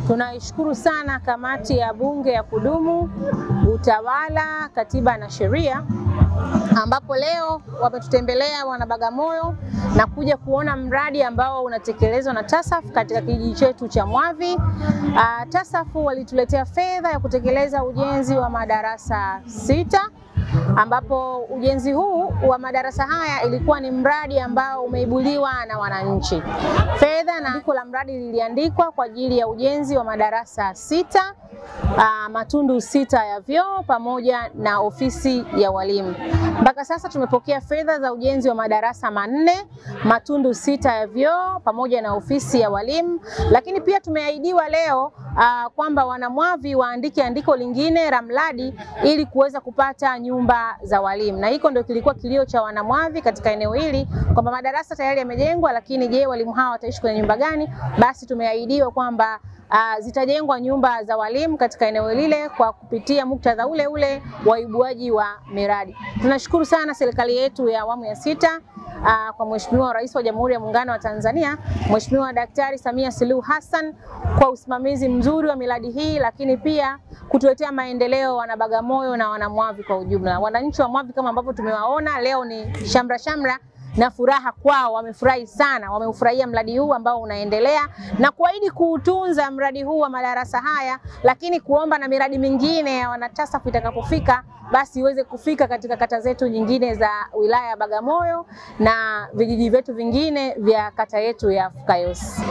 Tunaishukuru sana kamati ya Bunge ya Kudumu, Utawala, Katiba na Sheria, ambapo leo wametutembelea wana Bagamoyo na kuja kuona mradi ambao unatekelezwa na TASAF katika kijiji chetu cha Mwavi. TASAF walituletea fedha ya kutekeleza ujenzi wa madarasa 6, ambapo ujenzi huu wa madarasa haya ilikuwa ni mradi ambao umeibuliwa na wananchi. Fedha na andiko la mradi liliandikwa kwa ajili ya ujenzi wa madarasa 6, matundu 6 ya vyoo pamoja na ofisi ya walimu. Mpaka sasa tumepokea fedha za ujenzi wa madarasa 4, matundu 6 ya vyoo pamoja na ofisi ya walimu, lakini pia tumeahidiwa leo kwamba wana Mwavi waandike andiko lingine la mradi ili kuweza kupata nyumba za walimu. Na hiko ndio kilikuwa kilio cha wana Mwavi katika eneo hili, kwamba madarasa tayari yamejengwa, lakini je, walimu hawa wataishi kwenye nyumba gani? Basi tumeahidiwa kwamba zitajengwa nyumba za walimu katika eneo lile kwa kupitia muktadha ule ule wa ibuaji wa miradi. Tunashukuru sana serikali yetu ya awamu ya 6 kwa Mheshimiwa Rais wa Jamhuri ya Muungano wa Tanzania, Mheshimiwa Daktari Samia Suluhu Hassan, kwa usimamizi mzuri wa miradi hii, lakini pia kutuletea maendeleo wana Bagamoyo na wana Mwavi kwa ujumla. Wananchi wa Mwavi kama ambavyo tumewaona leo ni shamra na furaha kwao, wamefurahi sana, wameufurahia mradi huu ambao unaendelea na kuahidi kuutunza mradi huu wa madarasa haya, lakini kuomba na miradi mingine ya wana TASAF itakapofika basi iweze kufika katika kata zetu nyingine za wilaya ya Bagamoyo na vijiji vyetu vingine vya kata yetu ya Fukayosi.